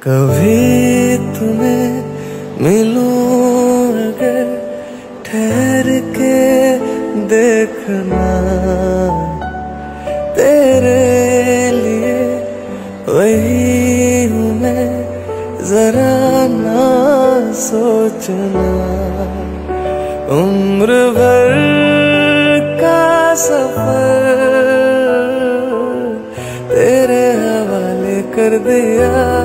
कभी तुम्हें मिलूं अगर ठहर के देखना, तेरे लिए वही हूँ मैं, जरा ना सोचना। उम्र भर का सफर तेरे हवाले कर दिया।